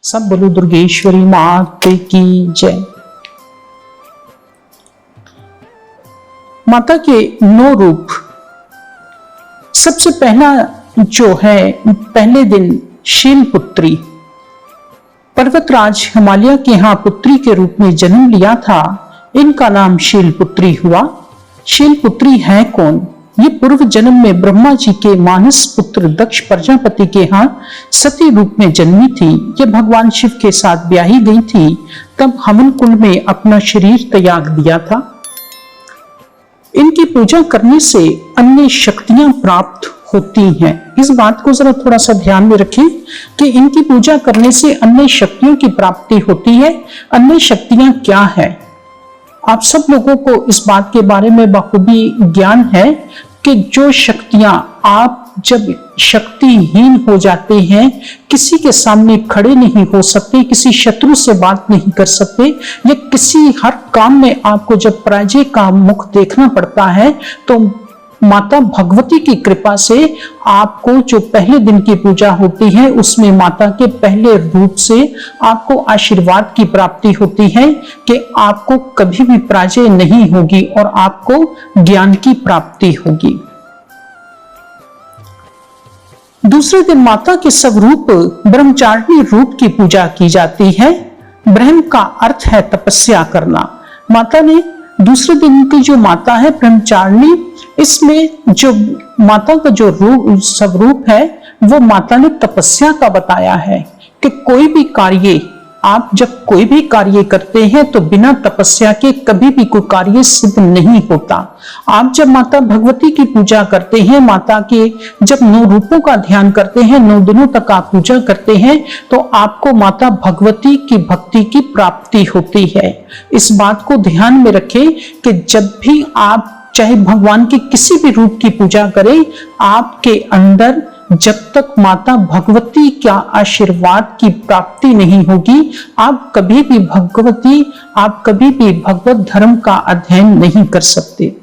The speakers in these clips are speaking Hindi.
सब बोलो दुर्गेश्वरी मात की जय। माता के 9 रूप। सबसे पहला जो है, पहले दिन शीलपुत्री। पर्वतराज हिमालय के यहाँ पुत्री के रूप में जन्म लिया था। इनका नाम शीलपुत्री हुआ। शीलपुत्री है कौन? ये पूर्व जन्म में ब्रह्मा जी के मानस पुत्र दक्ष प्रजापति के यहाँ सती रूप में जन्मी थी। ये भगवान शिव के साथ ब्याही गई थी, तब हवन कुंड में अपना शरीर त्याग दिया था। इनकी पूजा करने से अन्य शक्तियां प्राप्त होती हैं। इस बात को जरा थोड़ा सा ध्यान में रखें कि इनकी पूजा करने से अन्य शक्तियों की प्राप्ति होती है। अन्य शक्तियां क्या है? आप सब लोगों को इस बात के बारे में बखूबी ज्ञान है कि जो शक्तियां, आप जब शक्तिहीन हो जाते हैं, किसी के सामने खड़े नहीं हो सकते, किसी शत्रु से बात नहीं कर सकते, या किसी हर काम में आपको जब पराजय का मुख देखना पड़ता है, तो माता भगवती की कृपा से आपको जो पहले दिन की पूजा होती है, उसमें माता के पहले रूप से आपको आशीर्वाद की प्राप्ति होती है कि आपको कभी भी पराजय नहीं होगी और आपको ज्ञान की प्राप्ति होगी। दूसरे दिन माता के स्वरूप ब्रह्मचारिणी रूप की पूजा की जाती है। ब्रह्म का अर्थ है तपस्या करना। माता ने दूसरे दिन की जो माता है ब्रह्मचारिणी, इसमें जो माता का जो स्वरूप है वो माता ने तपस्या का बताया है कि कोई भी कार्य, आप जब कोई भी कार्य करते हैं तो बिना तपस्या के कभी भी कोई कार्य सिद्ध नहीं होता। आप जब माता भगवती की पूजा करते हैं, माता के जब 9 रूपों का ध्यान करते हैं, 9 दिनों तक आप पूजा करते हैं, तो आपको माता भगवती की भक्ति की प्राप्ति होती है। इस बात को ध्यान में रखें कि जब भी आप चाहे भगवान के किसी भी रूप की पूजा करें, आपके अंदर जब तक माता भगवती का आशीर्वाद की प्राप्ति नहीं होगी, आप कभी भी भगवत धर्म का अध्ययन नहीं कर सकते।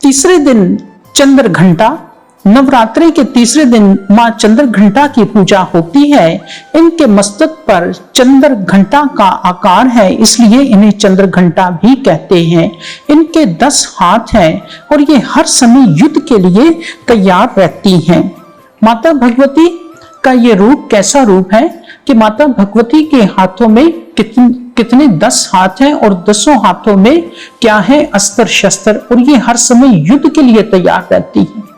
तीसरे दिन चंद्र घंटा। नवरात्रि के तीसरे दिन मां चंद्र घंटा की पूजा होती है। इनके मस्तक पर चंद्र घंटा का आकार है, इसलिए इन्हें चंद्र घंटा भी कहते हैं। इनके 10 हाथ हैं और ये हर समय युद्ध के लिए तैयार रहती हैं। माता भगवती का ये रूप कैसा रूप है कि माता भगवती के हाथों में कितने 10 हाथ हैं और 10 हाथों में क्या है? अस्त्र शस्त्र, और ये हर समय युद्ध के लिए तैयार रहती है।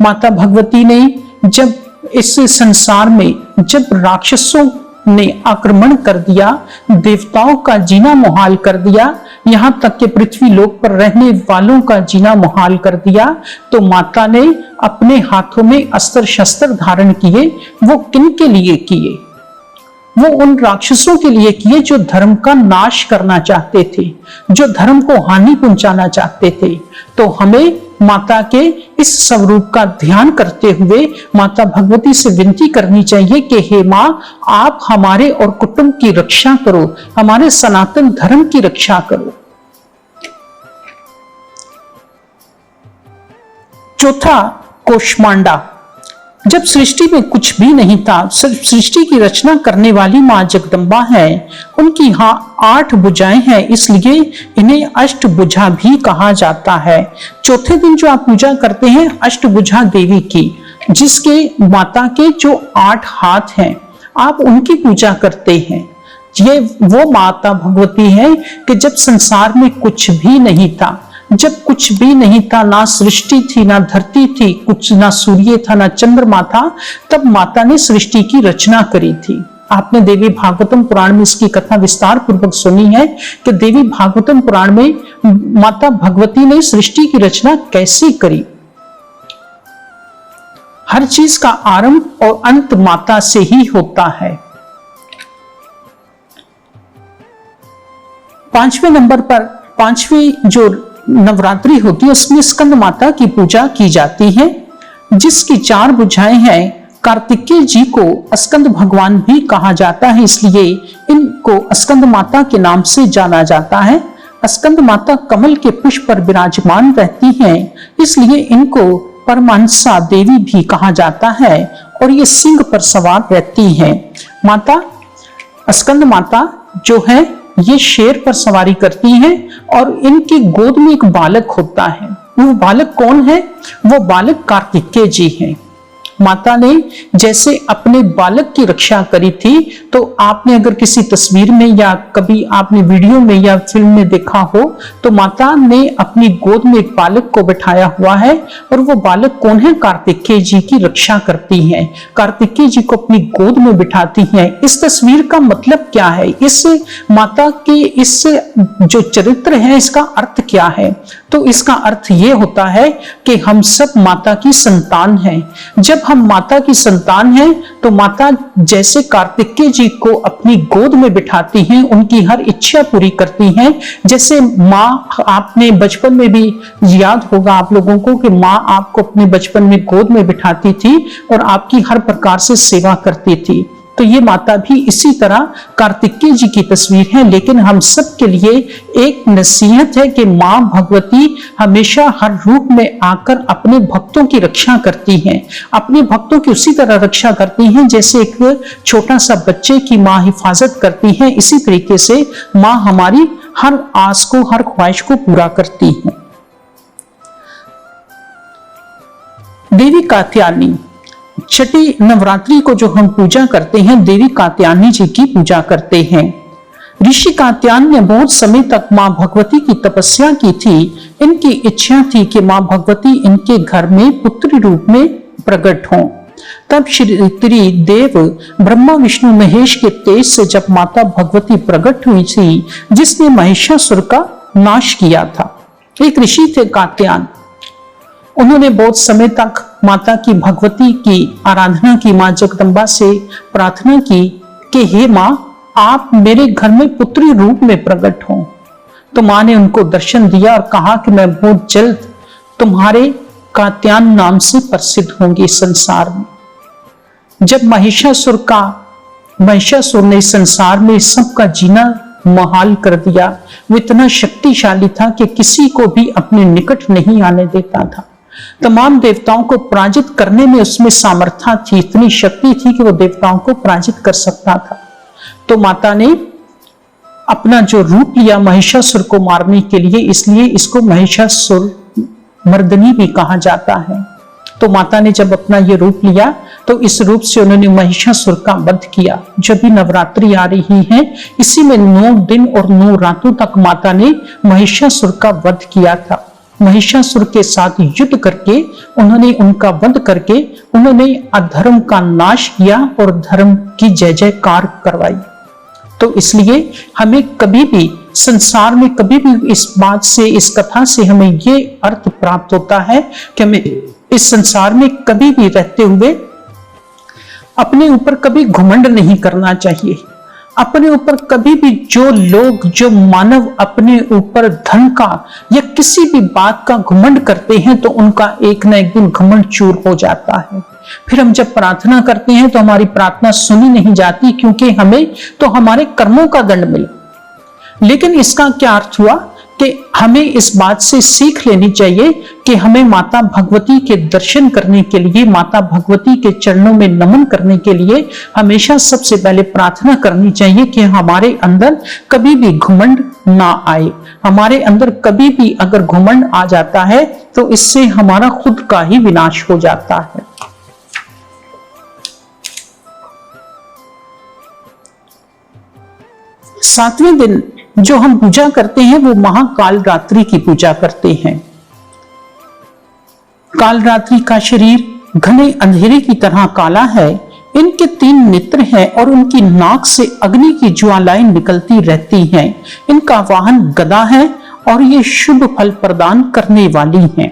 माता भगवती ने जब इस संसार में जब राक्षसों ने आक्रमण कर दिया, देवताओं का जीना मुहाल कर दिया, यहाँ तक कि पृथ्वी लोक पर रहने वालों का जीना मुहाल कर दिया, तो माता ने अपने हाथों में अस्त्र शस्त्र धारण किए। वो किन के लिए किए? वो उन राक्षसों के लिए किए जो धर्म का नाश करना चाहते थे, जो धर्म को हानि पहुंचाना चाहते थे। तो हमें माता के इस स्वरूप का ध्यान करते हुए माता भगवती से विनती करनी चाहिए कि हे मां, आप हमारे और कुटुंब की रक्षा करो, हमारे सनातन धर्म की रक्षा करो। चौथा, कोष्मांडा। जब सृष्टि में कुछ भी नहीं था, सिर्फ सृष्टि की रचना करने वाली मां जगदम्बा है। उनकी यहाँ 8 भुजाएं हैं, इसलिए इन्हें अष्टभुजा भी कहा जाता है। चौथे दिन जो आप पूजा करते हैं अष्टभुजा देवी की, जिसके माता के जो 8 हाथ हैं, आप उनकी पूजा करते हैं। ये वो माता भगवती है कि जब संसार में कुछ भी नहीं था, जब कुछ भी नहीं था, ना सृष्टि थी, ना धरती थी, कुछ ना सूर्य था, ना चंद्रमा था, तब माता ने सृष्टि की रचना करी थी। आपने देवी भागवतम पुराण में इसकी कथा विस्तार पूर्वक सुनी है कि देवी भागवतम पुराण में माता भगवती ने सृष्टि की रचना कैसे करी। हर चीज का आरंभ और अंत माता से ही होता है। 5वें नंबर पर 5वीं जो नवरात्रि होती है, उसमें स्कंद माता की पूजा की जाती है, जिसकी 4 भुजाएं हैं। कार्तिकेय जी को स्कंद भगवान भी कहा जाता है, इसलिए इनको स्कंद माता के नाम से जाना जाता है। स्कंद माता कमल के पुष्प पर विराजमान रहती हैं, इसलिए इनको परमहंसा देवी भी कहा जाता है। और ये सिंह पर सवार रहती हैं। माता स्कंद माता जो है ये शेर पर सवारी करती हैं और इनकी गोद में एक बालक होता है। वो बालक कौन है? वो बालक कार्तिकेय जी हैं। माता ने जैसे अपने बालक की रक्षा करी थी, तो आपने अगर किसी तस्वीर में या कभी आपने वीडियो में या फिल्म में देखा हो, तो माता ने अपनी गोद में एक बालक को बिठाया हुआ है और वो बालक कौन है? कार्तिकेय जी की रक्षा करती हैं, कार्तिकेय जी को अपनी गोद में बिठाती हैं। इस तस्वीर का मतलब क्या है? इस माता के इस जो चरित्र है इसका अर्थ क्या है? तो इसका अर्थ ये होता है कि हम सब माता की संतान हैं। जब हम माता की संतान हैं तो माता जैसे कार्तिकेय जी को अपनी गोद में बिठाती हैं, उनकी हर इच्छा पूरी करती हैं। जैसे माँ, आपने बचपन में भी याद होगा आप लोगों को कि माँ आपको अपने बचपन में गोद में बिठाती थी और आपकी हर प्रकार से सेवा करती थी। तो ये माता भी इसी तरह कार्तिकेय जी की तस्वीर है। लेकिन हम सब के लिए एक नसीहत है कि माँ भगवती हमेशा हर रूप में आकर अपने भक्तों की रक्षा करती हैं, अपने भक्तों की उसी तरह रक्षा करती हैं जैसे एक छोटा सा बच्चे की माँ हिफाजत करती है। इसी तरीके से माँ हमारी हर आस को, हर ख्वाहिश को पूरा करती है। देवी कात्यायनी, छठी नवरात्रि को जो हम पूजा करते हैं, देवी कात्यायनी जी की पूजा करते हैं। ऋषि कात्यायन ने बहुत समय तक मां भगवती की तपस्या की थी। इनकी इच्छा थी कि मां भगवती इनके घर में पुत्री रूप में प्रकट हों। तब श्री त्रिदेव ब्रह्मा विष्णु महेश के तेज से जब माता भगवती प्रकट हुई थी, जिसने महिषासुर का नाश किया था। एक ऋषि थे कात्यायन, उन्होंने बहुत समय तक माता की भगवती की आराधना की, मां जगदम्बा से प्रार्थना की कि हे मां, आप मेरे घर में पुत्री रूप में प्रकट हो। तो मां ने उनको दर्शन दिया और कहा कि मैं बहुत जल्द तुम्हारे कात्यायन नाम से प्रसिद्ध होंगी संसार में। जब महिषासुर ने संसार में सबका जीना महाल कर दिया, वो इतना शक्तिशाली था कि किसी को भी अपने निकट नहीं आने देता था। तमाम देवताओं को पराजित करने में उसमें सामर्थ्य थी, इतनी शक्ति थी कि वो देवताओं को पराजित कर सकता था। तो माता ने अपना जो रूप लिया महिषासुर को मारने के लिए, इसलिए इसको महिषासुर मर्दनी भी कहा जाता है। तो माता ने जब अपना ये रूप लिया तो इस रूप से उन्होंने महिषासुर का वध किया। जब भी नवरात्रि आ रही है, इसी में 9 दिन और 9 रातों तक माता ने महिषासुर का वध किया था। महिषासुर के साथ युद्ध करके उन्होंने उनका वध करके उन्होंने अधर्म का नाश किया और धर्म की जय जयकार करवाई। तो इसलिए हमें कभी भी संसार में कभी भी इस बात से, इस कथा से हमें ये अर्थ प्राप्त होता है कि हमें इस संसार में कभी भी रहते हुए अपने ऊपर कभी घमंड नहीं करना चाहिए। अपने ऊपर कभी भी जो मानव अपने ऊपर धन का या किसी भी बात का घमंड करते हैं, तो उनका एक न एक दिन घमंड चूर हो जाता है। फिर हम जब प्रार्थना करते हैं तो हमारी प्रार्थना सुनी नहीं जाती, क्योंकि हमें तो हमारे कर्मों का दंड मिला। लेकिन इसका क्या अर्थ हुआ कि हमें इस बात से सीख लेनी चाहिए कि हमें माता भगवती के दर्शन करने के लिए, माता भगवती के चरणों में नमन करने के लिए हमेशा सबसे पहले प्रार्थना करनी चाहिए कि हमारे अंदर कभी भी घमंड ना आए। हमारे अंदर कभी भी अगर घमंड आ जाता है तो इससे हमारा खुद का ही विनाश हो जाता है। सातवें दिन जो हम पूजा करते हैं वो महाकाल रात्रि की पूजा करते हैं। काल रात्रि का शरीर घने अंधेरे की तरह काला है। इनके 3 नेत्र हैं और उनकी नाक से अग्नि की ज्वालाएं निकलती रहती हैं। इनका वाहन गदा है और ये शुभ फल प्रदान करने वाली हैं।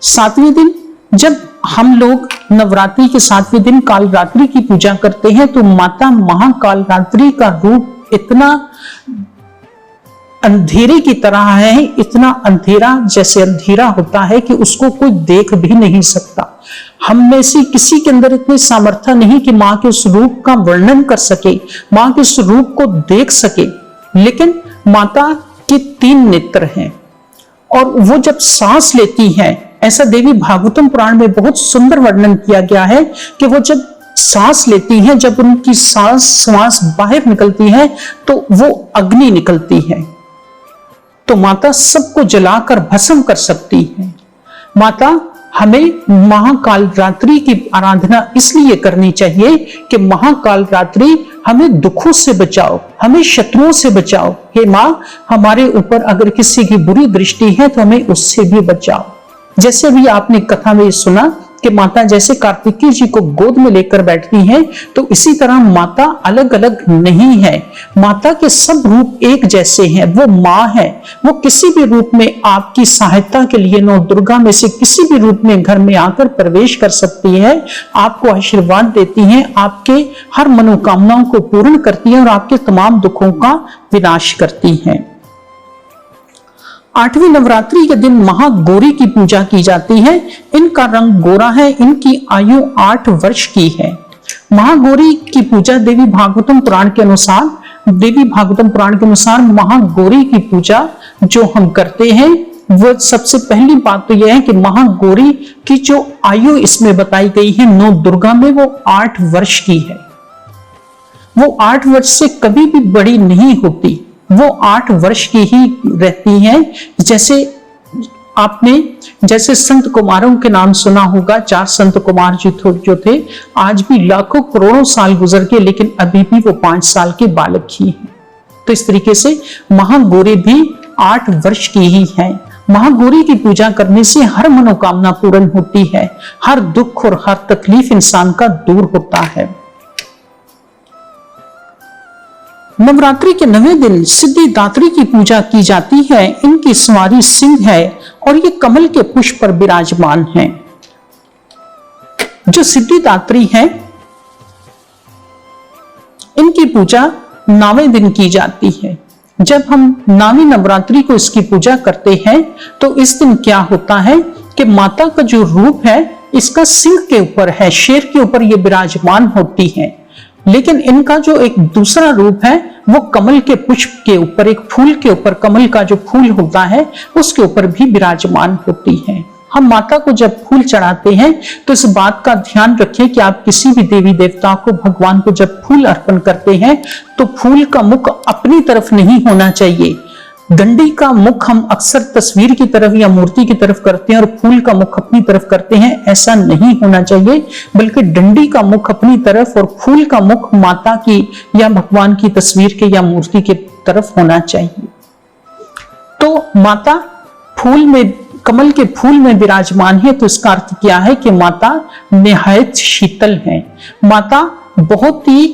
7वें दिन जब हम लोग नवरात्रि के 7वें दिन काल रात्रि की पूजा करते हैं, तो माता महाकाल रात्रि का रूप इतना अंधेरे की तरह है, इतना अंधेरा जैसे अंधेरा होता है कि उसको कोई देख भी नहीं सकता। हम में से किसी के अंदर इतनी सामर्थ्य नहीं कि मां के उस रूप का वर्णन कर सके, मां के उस रूप को देख सके। लेकिन माता के 3 नेत्र हैं और वो जब सांस लेती हैं, ऐसा देवी भागवतम पुराण में बहुत सुंदर वर्णन किया गया है कि वो जब सांस लेती हैं, जब उनकी श्वास बाहर निकलती है तो वो अग्नि निकलती है। तो माता सबको जलाकर भस्म कर सकती है। माता हमें महाकाल रात्रि की आराधना इसलिए करनी चाहिए कि महाकाल रात्रि हमें दुखों से बचाओ, हमें शत्रुओं से बचाओ। हे माँ, हमारे ऊपर अगर किसी की बुरी दृष्टि है तो हमें उससे भी बचाओ। जैसे भी आपने कथा में सुना कि माता जैसे कार्तिकेय जी को गोद में लेकर बैठती हैं, तो इसी तरह माता अलग अलग नहीं है। माता के सब रूप एक जैसे हैं। वो माँ है, वो किसी भी रूप में आपकी सहायता के लिए नौ दुर्गा में से किसी भी रूप में घर में आकर प्रवेश कर सकती है, आपको आशीर्वाद देती है, आपके हर मनोकामनाओं को पूर्ण करती है और आपके तमाम दुखों का विनाश करती है। 8वीं नवरात्रि के दिन महागौरी की पूजा की जाती है। इनका रंग गोरा है, इनकी आयु 8 वर्ष की है। महागौरी की पूजा देवी भागवतम पुराण के अनुसार महागौरी की पूजा जो हम करते हैं, वो सबसे पहली बात तो यह है कि महागौरी की जो आयु इसमें बताई गई है नौ दुर्गा में, वो 8 वर्ष की है। वो 8 वर्ष से कभी भी बड़ी नहीं होती, वो 8 वर्ष की ही रहती हैं। जैसे संत कुमारों के नाम सुना होगा, 4 संत कुमार जो थे, आज भी लाखों करोड़ों साल गुजर गए लेकिन अभी भी वो 5 साल के बालक ही हैं। तो इस तरीके से महागौरी भी 8 वर्ष की ही है। महागौरी की पूजा करने से हर मनोकामना पूर्ण होती है, हर दुख और हर तकलीफ इंसान का दूर होता है। नवरात्रि के 9वें दिन सिद्धिदात्री की पूजा की जाती है। इनकी सवारी सिंह है और ये कमल के पुष्प पर विराजमान है। जो सिद्धिदात्री है, इनकी पूजा 9वें दिन की जाती है। जब हम 9वीं नवरात्रि को इसकी पूजा करते हैं तो इस दिन क्या होता है कि माता का जो रूप है इसका सिंह के ऊपर है, शेर के ऊपर ये विराजमान होती है। लेकिन इनका जो एक दूसरा रूप है वो कमल के पुष्प के ऊपर, एक फूल के ऊपर, कमल का जो फूल होता है उसके ऊपर भी विराजमान होती है। हम माता को जब फूल चढ़ाते हैं तो इस बात का ध्यान रखें कि आप किसी भी देवी देवता को, भगवान को जब फूल अर्पण करते हैं तो फूल का मुख अपनी तरफ नहीं होना चाहिए। डंडी का मुख हम अक्सर तस्वीर की तरफ या मूर्ति की तरफ करते हैं और फूल का मुख अपनी तरफ करते हैं, ऐसा नहीं होना चाहिए, बल्कि डंडी का मुख अपनी तरफ और फूल का मुख माता की या भगवान की तस्वीर के या मूर्ति की तरफ होना चाहिए। तो माता फूल में, कमल के फूल में विराजमान है, तो इसका अर्थ क्या है कि माता निहायत शीतल है। माता बहुत ही,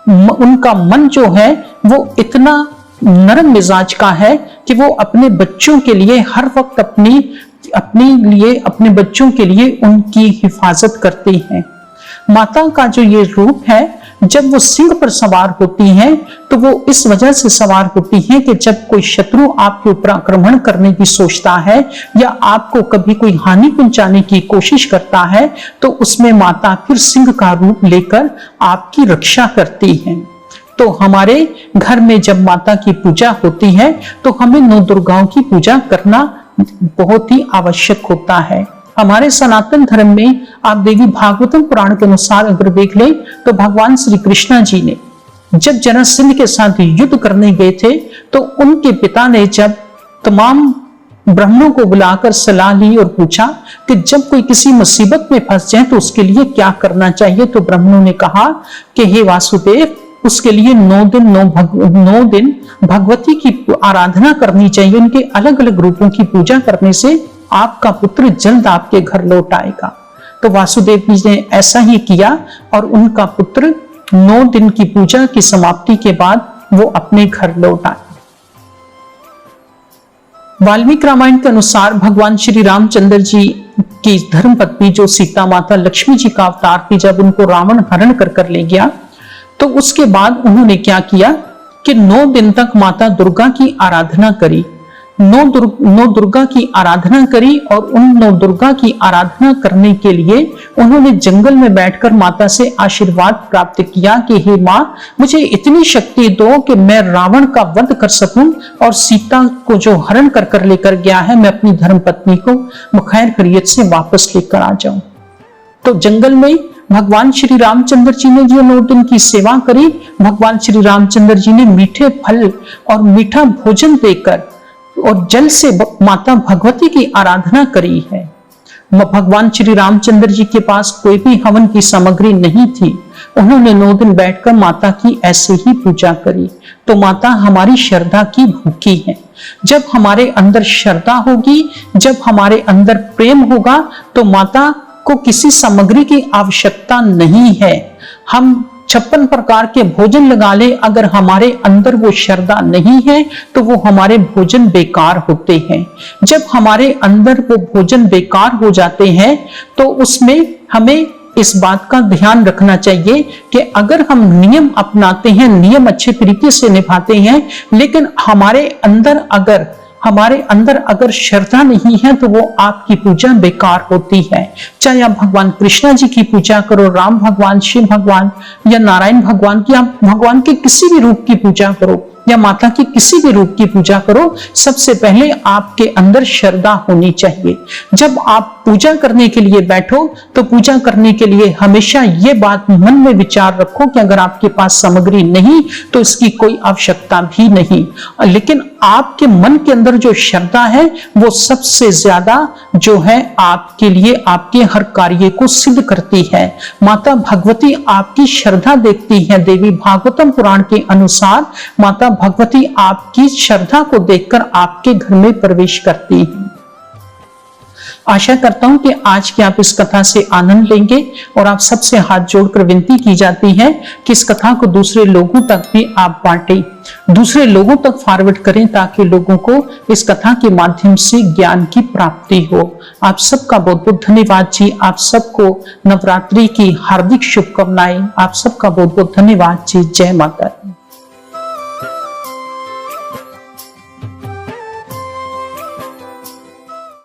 उनका मन जो है वो इतना नरम मिजाज का है कि वो अपने बच्चों के लिए हर वक्त अपने बच्चों के लिए उनकी हिफाजत करती हैं। माता का जो ये रूप है, जब वो सिंह पर सवार होती हैं तो वो इस वजह से सवार होती हैं कि जब कोई शत्रु आपके ऊपर आक्रमण करने की सोचता है या आपको कभी कोई हानि पहुंचाने की कोशिश करता है तो उसमें माता फिर सिंह का रूप लेकर आपकी रक्षा करती हैं। तो हमारे घर में जब माता की पूजा होती है तो हमें नौ दुर्गाओं की पूजा करना बहुत ही आवश्यक होता है। हमारे सनातन धर्म में आप देवी भागवतम पुराण के अनुसार अगर देख लें तो भगवान श्री कृष्ण जी ने जब जरासंध के साथ युद्ध करने गए थे तो उनके पिता ने जब तमाम ब्राह्मणों को बुलाकर सलाह ली और पूछा कि जब कोई किसी मुसीबत में फंस जाए तो उसके लिए क्या करना चाहिए, तो ब्राह्मणों ने कहा कि हे वासुदेव, उसके लिए 9 दिन भगवती की आराधना करनी चाहिए। उनके अलग अलग रूपों की पूजा करने से आपका पुत्र जल्द आपके घर लौट आएगा। तो वासुदेव जी ने ऐसा ही किया और उनका पुत्र 9 दिन की पूजा की समाप्ति के बाद वो अपने घर लौट आए। वाल्मीकि रामायण के अनुसार भगवान श्री रामचंद्र जी की धर्मपत्नी जो सीता माता लक्ष्मी जी का अवतार थी, जब उनको रावण हरण कर ले गया तो उसके बाद उन्होंने क्या किया कि 9 दिन तक माता दुर्गा की आराधना करी। नौ दुर्गा की आराधना करी और उन 9 दुर्गा की आराधना करने के लिए उन्होंने जंगल में बैठकर माता से आशीर्वाद प्राप्त किया कि हे माँ, मुझे इतनी शक्ति दो कि मैं रावण का वध कर सकूं और सीता को जो हरण कर लेकर गया है, मैं अपनी धर्मपत्नी को खैर खैरियत से वापस लेकर आ जाऊं। तो जंगल में भगवान श्री रामचंद्र जी ने जो 9 दिन की सेवा करी, भगवान श्री रामचंद्र जी ने मीठे फल और मीठा भोजन देकर और जल से माता भगवती की आराधना करी है। भगवान श्री रामचंद्र जी के पास कोई भी हवन की सामग्री नहीं थी। उन्होंने 9 दिन बैठकर माता की ऐसे ही पूजा करी। तो माता हमारी श्रद्धा की भूखी है। जब हमारे अंदर श्रद्धा होगी, जब हमारे अंदर प्रेम होगा, तो माता को किसी सामग्री की आवश्यकता नहीं है। हम 56 प्रकार के भोजन लगा ले, अगर हमारे अंदर वो श्रद्धा नहीं है तो वो हमारे भोजन बेकार होते हैं। जब हमारे अंदर वो भोजन बेकार हो जाते हैं तो उसमें हमें इस बात का ध्यान रखना चाहिए कि अगर हम नियम अपनाते हैं, नियम अच्छे तरीके से निभाते हैं, लेकिन हमारे अंदर अगर श्रद्धा नहीं है तो वो आपकी पूजा बेकार होती है। चाहे आप भगवान कृष्णा जी की पूजा करो, राम भगवान, शिव भगवान या नारायण भगवान की, आप भगवान के किसी भी रूप की पूजा करो या माता की किसी भी रूप की पूजा करो, सबसे पहले आपके अंदर श्रद्धा होनी चाहिए। जब आप पूजा करने के लिए बैठो तो पूजा करने के लिए हमेशा ये बात मन में विचार रखो कि अगर आपके पास सामग्री नहीं तो इसकी कोई आवश्यकता भी नहीं, लेकिन आपके मन के अंदर जो श्रद्धा है वो सबसे ज्यादा जो है आपके लिए आपके हर कार्य को सिद्ध करती है। माता भगवती आपकी श्रद्धा देखती है। देवी भागवतम पुराण के अनुसार माता भगवती आपकी श्रद्धा को देखकर आपके घर में प्रवेश करती है। आशा करता हूं कि आज की आप इस कथा से आनंद लेंगे और आप सबसे हाथ जोड़कर विनती की जाती है कि इस कथा को दूसरे लोगों तक भी आप बांटें, दूसरे लोगों तक फॉरवर्ड करें ताकि लोगों को इस कथा के माध्यम से ज्ञान की प्राप्ति हो। आप सबका बहुत बहुत धन्यवाद जी। आप सबको नवरात्रि की हार्दिक शुभकामनाएं। आप सबका बहुत बहुत धन्यवाद जी। जय माता दी।